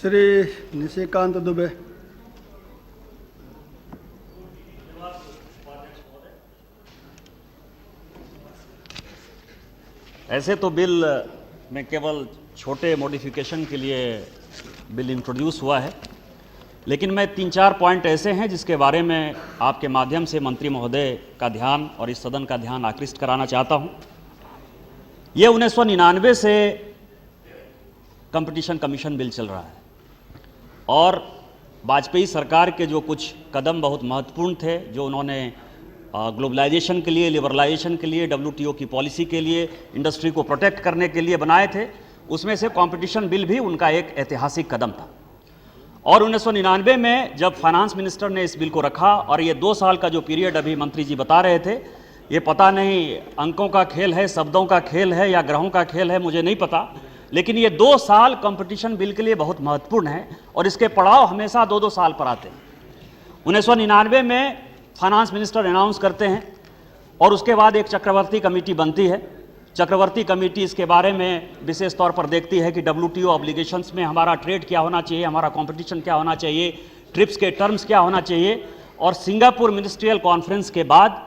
श्री निशिकांत दुबे। ऐसे तो बिल में केवल छोटे मॉडिफिकेशन के लिए बिल इंट्रोड्यूस हुआ है, लेकिन मैं 3-4 पॉइंट ऐसे हैं जिसके बारे में आपके माध्यम से मंत्री महोदय का ध्यान और इस सदन का ध्यान आकृष्ट कराना चाहता हूं। ये 1999 से कंपटीशन कमीशन बिल चल रहा है और वाजपेयी सरकार के जो कुछ कदम बहुत महत्वपूर्ण थे, जो उन्होंने ग्लोबलाइजेशन के लिए, लिबरलाइजेशन के लिए, WTO की पॉलिसी के लिए, इंडस्ट्री को प्रोटेक्ट करने के लिए बनाए थे, उसमें से कंपटीशन बिल भी उनका एक ऐतिहासिक कदम था। और 1999 में जब फाइनेंस मिनिस्टर ने इस बिल को रखा, और ये 2 साल का जो पीरियड अभी मंत्री जी बता रहे थे, ये पता नहीं अंकों का खेल है, शब्दों का खेल है या ग्रहों का खेल है, मुझे नहीं पता, लेकिन ये 2 साल कंपटीशन बिल के लिए बहुत महत्वपूर्ण है और इसके पड़ाव हमेशा 2-2 साल पर आते हैं। 1999 में फाइनेंस मिनिस्टर अनाउंस करते हैं और उसके बाद एक चक्रवर्ती कमेटी बनती है। चक्रवर्ती कमेटी इसके बारे में विशेष तौर पर देखती है कि WTO ऑब्लिगेशंस में हमारा ट्रेड क्या होना चाहिए, हमारा कंपटीशन क्या होना चाहिए, ट्रिप्स के टर्म्स क्या होना चाहिए। और सिंगापुर मिनिस्ट्रियल कॉन्फ्रेंस के बाद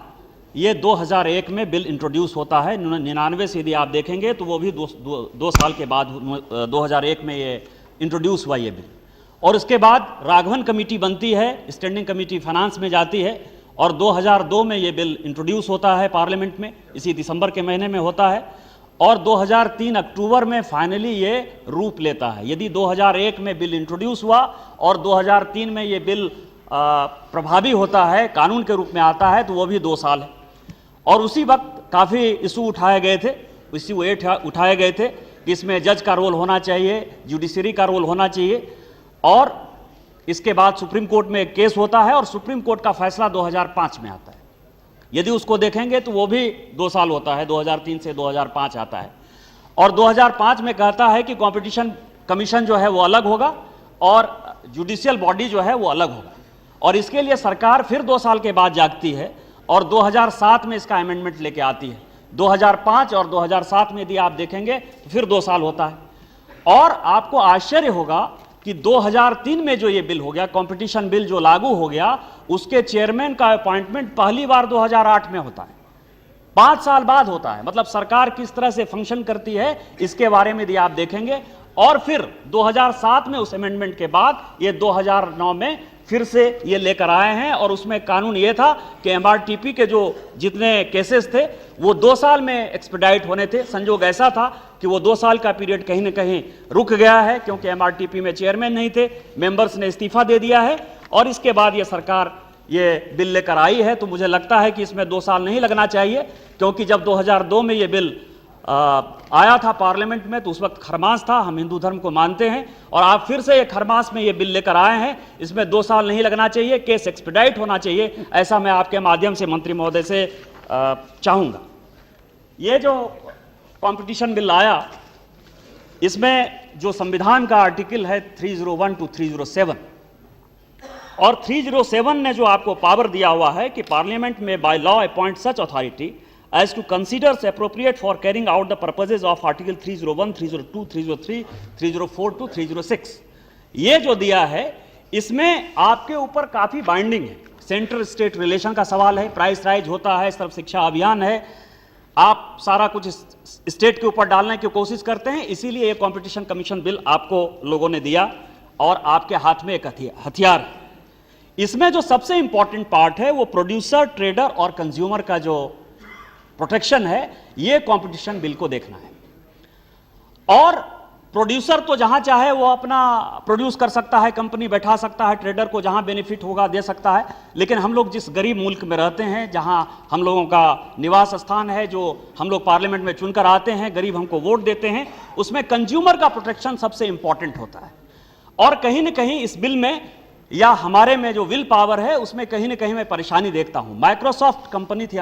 ये 2001 में बिल इंट्रोड्यूस होता है। 99 से यदि आप देखेंगे तो वो भी 2 साल के बाद 2001 में ये इंट्रोड्यूस हुआ ये बिल। और उसके बाद राघवन कमेटी बनती है, स्टैंडिंग कमेटी फाइनेंस में जाती है और 2002 में ये बिल इंट्रोड्यूस होता है पार्लियामेंट में, इसी दिसंबर के महीने में होता है। और 2003 अक्टूबर में फाइनली ये रूप लेता है। यदि 2001 में बिल इंट्रोड्यूस हुआ और 2003 में ये बिल प्रभावी होता है, कानून के रूप में आता है, तो वो भी 2 साल है। और उसी वक्त काफ़ी इशू उठाए गए थे, उठाए गए थे कि इसमें जज का रोल होना चाहिए, जुडिशरी का रोल होना चाहिए। और इसके बाद सुप्रीम कोर्ट में एक केस होता है और सुप्रीम कोर्ट का फैसला 2005 में आता है। यदि उसको देखेंगे तो वो भी 2 साल होता है, 2003 से 2005 आता है। और 2005 में कहता है कि कंपटीशन कमीशन जो है वो अलग होगा और जुडिशियल बॉडी जो है वो अलग होगा। और इसके लिए सरकार फिर 2 साल के बाद जागती है और 2007 में इसका अमेंडमेंट लेके आती है। 2005 और 2007 में यदि आप देखेंगे तो फिर 2 साल होता है। और आपको आश्चर्य होगा कि 2003 में जो ये बिल हो गया, कंपटीशन बिल जो लागू हो गया, उसके चेयरमैन का अपॉइंटमेंट पहली बार 2008 में होता है, 5 साल बाद होता है। मतलब सरकार किस तरह से फंक्शन करती है इसके बारे में यदि आप देखेंगे। और फिर 2007 में उस अमेंडमेंट के बाद ये 2009 में फिर से ये लेकर आए हैं और उसमें कानून ये था कि MRTP के जो जितने केसेस थे वो 2 साल में एक्सपेडाइट होने थे। संजोग ऐसा था कि वो 2 साल का पीरियड कहीं ना कहीं रुक गया है क्योंकि MRTP में चेयरमैन नहीं थे, मेंबर्स ने इस्तीफा दे दिया है और इसके बाद ये सरकार ये बिल लेकर आई है। तो मुझे लगता है कि इसमें 2 साल नहीं लगना चाहिए, क्योंकि जब 2002 में ये बिल आया था पार्लियामेंट में तो उस वक्त खरमास था, हम हिंदू धर्म को मानते हैं, और आप फिर से एक खरमास में ये बिल लेकर आए हैं। इसमें 2 साल नहीं लगना चाहिए, केस एक्सपेडाइट होना चाहिए, ऐसा मैं आपके माध्यम से मंत्री महोदय से चाहूँगा। ये जो कंपटीशन बिल आया, इसमें जो संविधान का आर्टिकल है 301 to 307, और 307 ने जो आपको पावर दिया हुआ है कि पार्लियामेंट में by law appoint such authority as to considers appropriate for carrying out the purposes of Article 301, 302, 303, 304 to 306। ये जो दिया है इसमें आपके ऊपर काफ़ी बाइंडिंग है। सेंट्रल स्टेट रिलेशन का सवाल है, प्राइस राइज होता है, सर्व शिक्षा अभियान है, आप सारा कुछ स्टेट के ऊपर डालने की कोशिश करते हैं। इसीलिए ये कंपटीशन कमीशन बिल आपको लोगों ने दिया और आपके हाथ में एक हथियार है। इसमें जो सबसे इंपॉर्टेंट पार्ट है वो प्रोड्यूसर, ट्रेडर और कंज्यूमर का जो प्रोटेक्शन है, ये कंपटीशन बिल को देखना है। और प्रोड्यूसर तो जहां चाहे वो अपना प्रोड्यूस कर सकता है, कंपनी बैठा सकता है, ट्रेडर को जहां बेनिफिट होगा दे सकता है, लेकिन हम लोग जिस गरीब मुल्क में रहते हैं, जहां हम लोगों का निवास स्थान है, जो हम लोग पार्लियामेंट में चुनकर आते हैं, गरीब हमको वोट देते हैं, उसमें कंज्यूमर का प्रोटेक्शन सबसे इंपॉर्टेंट होता है। और कहीं ना कहीं इस बिल में या हमारे में जो विल पावर है उसमें कहीं ना कहीं मैं परेशानी देखता हूं। माइक्रोसॉफ्ट कंपनी थी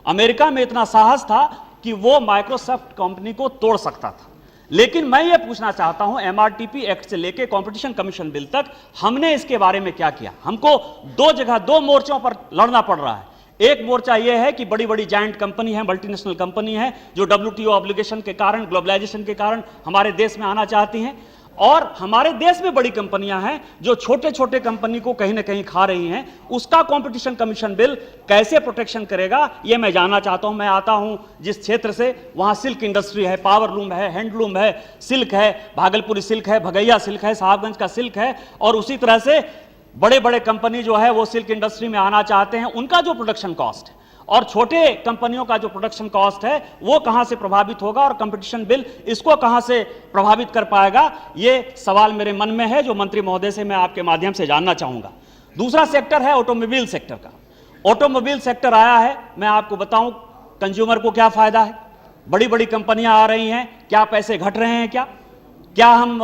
अमेरिका में इतना साहस था कि वो माइक्रोसॉफ्ट कंपनी को तोड़ सकता था। लेकिन मैं ये पूछना चाहता हूं, MRTP एक्ट से लेके कंपटीशन कमीशन बिल तक हमने इसके बारे में क्या किया? हमको 2 जगह 2 मोर्चों पर लड़ना पड़ रहा है। एक मोर्चा यह है कि बड़ी बड़ी जायंट कंपनी है, मल्टीनेशनल कंपनी है, जो WTO ऑब्लिगेशन के कारण, ग्लोबलाइजेशन के कारण हमारे देश में आना चाहती हैं, और हमारे देश में बड़ी कंपनियां हैं जो छोटे छोटे कंपनी को कहीं ना कहीं खा रही हैं, उसका कंपटीशन कमीशन बिल कैसे प्रोटेक्शन करेगा ये मैं जानना चाहता हूं। मैं आता हूं जिस क्षेत्र से, वहां सिल्क इंडस्ट्री है, पावरलूम है, हैंडलूम है, सिल्क है, भागलपुरी सिल्क है, भगैया सिल्क है, साहबगंज का सिल्क है, और उसी तरह से बड़े बड़े कंपनी जो है वो सिल्क इंडस्ट्री में आना चाहते हैं। उनका जो प्रोडक्शन कॉस्ट है और छोटे कंपनियों का जो प्रोडक्शन कॉस्ट है वो कहां से प्रभावित होगा, और कंपटीशन बिल इसको कहां से प्रभावित कर पाएगा, ये सवाल मेरे मन में है जो मंत्री महोदय से मैं आपके माध्यम से जानना चाहूंगा। दूसरा सेक्टर है ऑटोमोबाइल सेक्टर का। ऑटोमोबाइल सेक्टर आया है, मैं आपको बताऊं कंज्यूमर को क्या फायदा है। बड़ी बड़ी कंपनियां आ रही हैं, क्या पैसे घट रहे हैं, क्या हम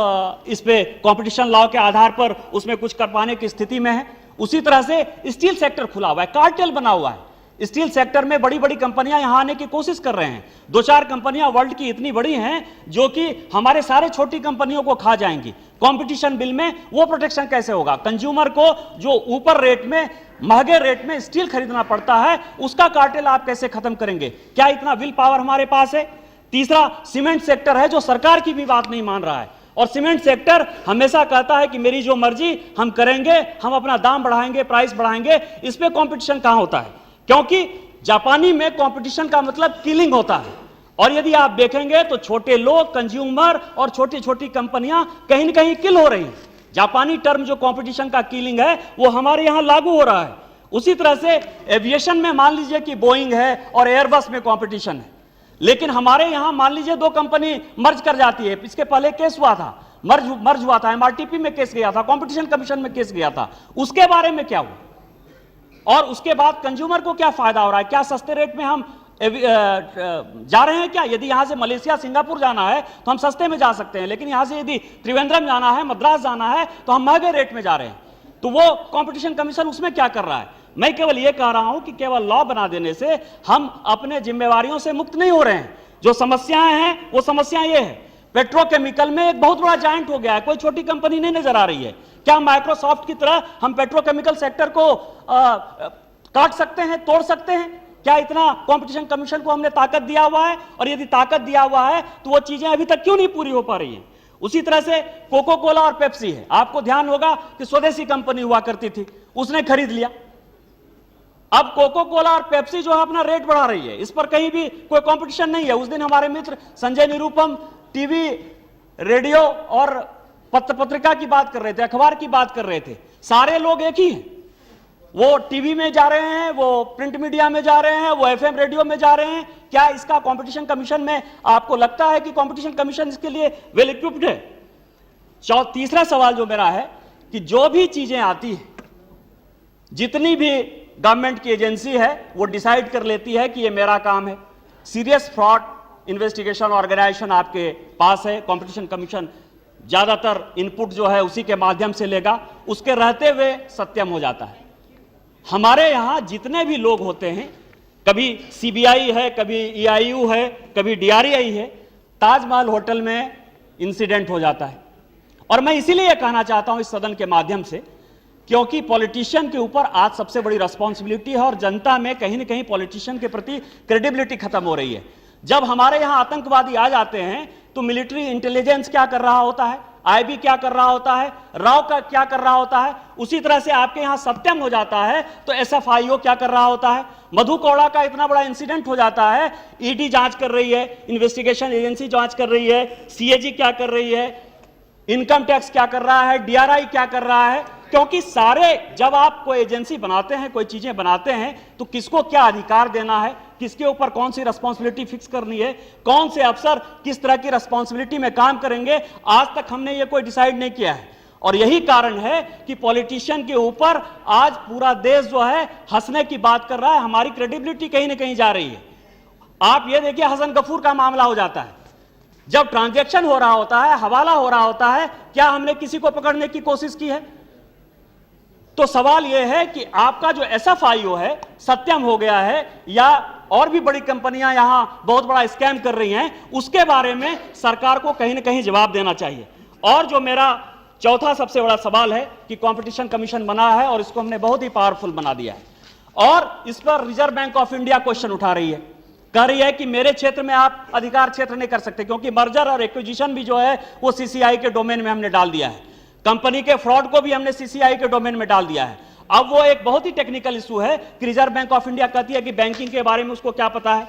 इस पे कंपटीशन लॉ के आधार पर उसमें कुछ कर पाने की स्थिति में है। उसी तरह से स्टील सेक्टर खुला हुआ है, कार्टेल बना हुआ है। स्टील सेक्टर में बड़ी बड़ी कंपनियां यहां आने की कोशिश कर रहे हैं। 2-4 कंपनियां वर्ल्ड की इतनी बड़ी हैं जो कि हमारे सारे छोटी कंपनियों को खा जाएंगी। कंपटीशन बिल में वो प्रोटेक्शन कैसे होगा? कंज्यूमर को जो ऊपर रेट में, महंगे रेट में स्टील खरीदना पड़ता है, उसका कार्टेल आप कैसे खत्म करेंगे? क्या इतना विल पावर हमारे पास है? तीसरा सीमेंट सेक्टर है जो सरकार की भी बात नहीं मान रहा है, और सीमेंट सेक्टर हमेशा कहता है कि मेरी जो मर्जी हम करेंगे, हम अपना दाम बढ़ाएंगे, प्राइस बढ़ाएंगे। इस पे कंपटीशन कहां होता है? क्योंकि जापानी में कंपटीशन का मतलब किलिंग होता है, और यदि आप देखेंगे तो छोटे लोग, कंज्यूमर और छोटी छोटी कंपनियां कहीं न कहीं किल हो रही हैं। जापानी टर्म जो कंपटीशन का किलिंग है वो हमारे यहां लागू हो रहा है। उसी तरह से एविएशन में मान लीजिए कि बोइंग है और एयरबस में कंपटीशन है, लेकिन हमारे यहां मान लीजिए 2 कंपनी मर्ज कर जाती है। इसके पहले केस हुआ था, मर्ज हुआ था, MRTP में केस गया था, कंपटीशन कमीशन में केस गया था, उसके बारे में क्या हुआ? और उसके बाद कंज्यूमर को क्या फायदा हो रहा है? क्या सस्ते रेट में हम जा रहे हैं क्या? यदि यहां से मलेशिया, सिंगापुर जाना है तो हम सस्ते में जा सकते हैं, लेकिन यहां से यदि त्रिवेंद्रम जाना है, मद्रास जाना है तो हम महंगे रेट में जा रहे हैं। तो वो कंपटीशन कमीशन उसमें क्या कर रहा है? मैं केवल ये कह रहा हूं कि केवल लॉ बना देने से हम अपने जिम्मेवारियों से मुक्त नहीं हो रहे हैं। जो समस्याएं हैं वो समस्या ये है, पेट्रोकेमिकल में एक बहुत बड़ा जायंट हो गया है, कोई छोटी कंपनी नहीं नजर आ रही है। क्या माइक्रोसॉफ्ट की तरह हम पेट्रोकेमिकल सेक्टर को काट सकते हैं, तोड़ सकते हैं? क्या इतना कंपटीशन कमीशन को हमने ताकत दिया हुआ है? और यदि ताकत दिया हुआ है तो वो चीजें अभी तक क्यों नहीं पूरी हो पा रही हैं? उसी तरह से कोको कोला और पेप्सी है। आपको ध्यान होगा कि स्वदेशी कंपनी हुआ करती थी, उसने खरीद लिया। अब कोको कोला और पेप्सी जो है अपना रेट बढ़ा रही है, इस पर कहीं भी कोई कंपटीशन नहीं है। उस दिन हमारे मित्र संजय निरुपम टीवी, रेडियो और पत्रिका की बात कर रहे थे, अखबार की बात कर रहे थे। सारे लोग एक ही हैं, वो टीवी में जा रहे हैं, वो प्रिंट मीडिया में जा रहे हैं, वो FM रेडियो में जा रहे हैं। क्या इसका कंपटीशन कमीशन में आपको लगता है कि कंपटीशन कमीशन इसके लिए वेल इक्विप्ड है? तीसरा सवाल जो मेरा है कि जो भी चीजें आती है, जितनी भी गवर्नमेंट की एजेंसी है वो डिसाइड कर लेती है कि ये मेरा काम है। सीरियस फ्रॉड इन्वेस्टिगेशन ऑर्गेनाइजेशन आपके पास है, कंपटीशन कमीशन ज्यादातर इनपुट जो है उसी के माध्यम से लेगा, उसके रहते हुए सत्यम हो जाता है। हमारे यहां जितने भी लोग होते हैं, कभी CBI है, कभी EIU है, कभी DREI है, ताजमहल होटल में इंसिडेंट हो जाता है। और मैं इसीलिए कहना चाहता हूं इस सदन के माध्यम से, क्योंकि पॉलिटिशियन के ऊपर आज सबसे बड़ी रिस्पॉन्सिबिलिटी है, और जनता में कहीं ना कहीं पॉलिटिशियन के प्रति क्रेडिबिलिटी खत्म हो रही है। जब हमारे यहां आतंकवादी आ जाते हैं तो मिलिट्री इंटेलिजेंस क्या कर रहा होता है, IB क्या कर रहा होता है, राव का क्या कर रहा होता है। उसी तरह से आपके यहां सत्यम हो जाता है तो SFIO क्या कर रहा होता है। मधु कोड़ा का इतना बड़ा इंसिडेंट हो जाता है, ED जांच कर रही है, इन्वेस्टिगेशन एजेंसी जांच कर रही है, CAG क्या कर रही है, इनकम टैक्स क्या कर रहा है, DRI क्या कर रहा है। क्योंकि सारे, जब आप कोई एजेंसी बनाते हैं, कोई चीजें बनाते हैं, तो किसको क्या अधिकार देना है, किसके ऊपर कौन सी रिस्पॉन्सिबिलिटी फिक्स करनी है, कौन से अफसर किस तरह की रिस्पॉन्सिबिलिटी में काम करेंगे, आज तक हमने ये कोई डिसाइड नहीं किया है। और यही कारण है कि पॉलिटिशियन के ऊपर आज पूरा देश जो है हंसने की बात कर रहा है, हमारी क्रेडिबिलिटी कहीं ना कहीं जा रही है। आप ये देखिए, हसन गफूर का मामला हो जाता है, जब ट्रांजैक्शन हो रहा होता है, हवाला हो रहा होता है, क्या हमने किसी को पकड़ने की कोशिश की है? तो सवाल यह है कि आपका जो SFIO है सत्यम हो गया है, या और भी बड़ी कंपनियां यहां बहुत बड़ा स्कैम कर रही हैं, उसके बारे में सरकार को कहीं ना कहीं जवाब देना चाहिए। और जो मेरा चौथा सबसे बड़ा सवाल है कि कंपटीशन कमीशन बना है और इसको हमने बहुत ही पावरफुल बना दिया है, और इस पर reserve bank of India question उठा रही है। कह रही है कि मेरे क्षेत्र में आप अधिकार क्षेत्र नहीं कर सकते, क्योंकि मर्जर और एक्विजिशन भी जो है वो सीसीआई के डोमेन में हमने डाल दिया है। कंपनी के फ्रॉड को भी हमने सीसीआई के डोमेन में डाल दिया है। अब वो एक बहुत ही टेक्निकल इशू है कि रिजर्व बैंक ऑफ इंडिया कहती है कि बैंकिंग के बारे में उसको क्या पता है।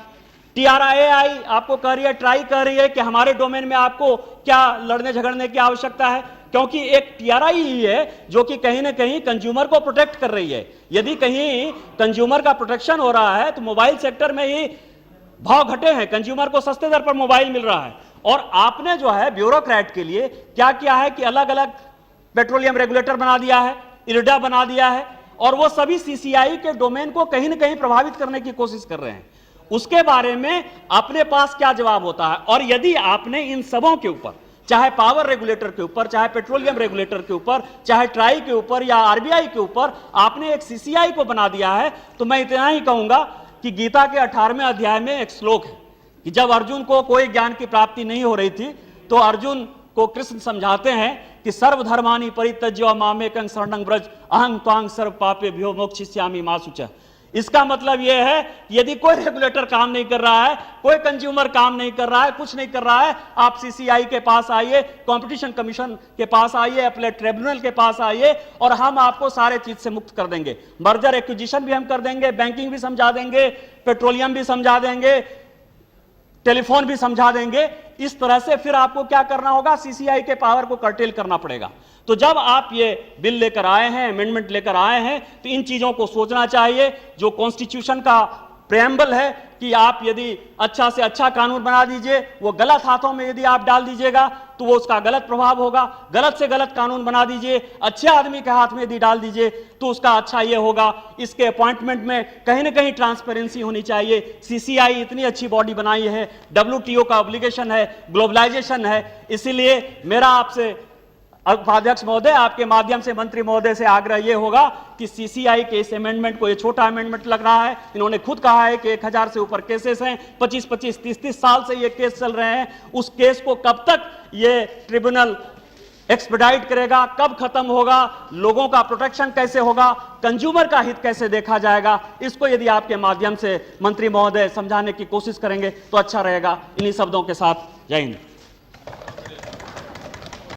TRAI आपको कह रही है, ट्राई कर रही है कि हमारे डोमेन में आपको क्या लड़ने झगड़ने की आवश्यकता है, क्योंकि एक TRAI ही है जो कि कहीं ना कहीं कंज्यूमर को प्रोटेक्ट कर रही है। यदि कहीं कंज्यूमर का प्रोटेक्शन हो रहा है तो मोबाइल सेक्टर में ही भाव घटे हैं, कंज्यूमर को सस्ते दर पर मोबाइल मिल रहा है। और आपने जो है ब्यूरोक्रेट के लिए क्या किया है कि अलग अलग पेट्रोलियम रेगुलेटर बना दिया है, इरडा बना दिया है, और वो सभी सीसीआई के डोमेन को कहीं ना कहीं प्रभावित करने की कोशिश कर रहे हैं। उसके बारे में अपने पास क्या जवाब होता है? और यदि आपने इन सबों के ऊपर, चाहे पावर रेगुलेटर के ऊपर, चाहे पेट्रोलियम रेगुलेटर के ऊपर, चाहे ट्राई के ऊपर या आरबीआई के ऊपर आपने एक सीसीआई को बना दिया है, तो मैं इतना ही कहूंगा कि गीता के 18वें अध्याय में एक श्लोक है कि जब अर्जुन को कोई ज्ञान की प्राप्ति नहीं हो रही थी तो अर्जुन को कृष्ण समझाते हैं कि सर्वधर्मानि परित्यज्य मामेकं शरणं व्रज अहं त्वां सर्व पापेभ्यो मोक्षयिष्यामि मा शुचः। इसका मतलब यह है कि यदि कोई रेगुलेटर काम नहीं कर रहा है, कोई कंज्यूमर काम नहीं कर रहा है, कुछ नहीं कर रहा है, आप सीसीआई के पास आइए, कंपटीशन कमीशन के पास आइए, अपने ट्रिब्यूनल के पास आइए और हम आपको सारे चीज से मुक्त कर देंगे। मर्जर एक्विजिशन भी हम कर देंगे, बैंकिंग भी समझा देंगे, पेट्रोलियम भी समझा देंगे, टेलीफोन भी समझा देंगे। इस तरह से फिर आपको क्या करना होगा? सीसीआई के पावर को कर्टेल करना पड़ेगा। तो जब आप ये बिल लेकर आए हैं, अमेंडमेंट लेकर आए हैं, तो इन चीजों को सोचना चाहिए। जो कॉन्स्टिट्यूशन का प्रेम्बल है कि आप यदि अच्छा से अच्छा कानून बना दीजिए, वो गलत हाथों में यदि आप डाल दीजिएगा तो वो उसका गलत प्रभाव होगा। गलत से गलत कानून बना दीजिए, अच्छे आदमी के हाथ में यदि डाल दीजिए तो उसका अच्छा ये होगा। इसके अपॉइंटमेंट में कहीं ना कहीं ट्रांसपेरेंसी होनी चाहिए। सीसीआई इतनी अच्छी बॉडी बनाई है, WTO का ऑब्लिगेशन है, ग्लोबलाइजेशन है। इसीलिए मेरा आपसे उपाध्यक्ष महोदय, आपके माध्यम से मंत्री महोदय से आग्रह यह होगा कि सीसीआई के इस अमेंडमेंट को, ये छोटा अमेंडमेंट लग रहा है, इन्होंने खुद कहा है कि 1000 से ऊपर केसेस हैं, 25-25, 30-30 साल से ये केस चल रहे हैं। उस केस को कब तक ये ट्रिब्यूनल एक्सपेडाइट करेगा, कब खत्म होगा, लोगों का प्रोटेक्शन कैसे होगा, कंज्यूमर का हित कैसे देखा जाएगा, इसको यदि आपके माध्यम से मंत्री महोदय समझाने की कोशिश करेंगे तो अच्छा रहेगा। इन्हीं शब्दों के साथ जय हिंद।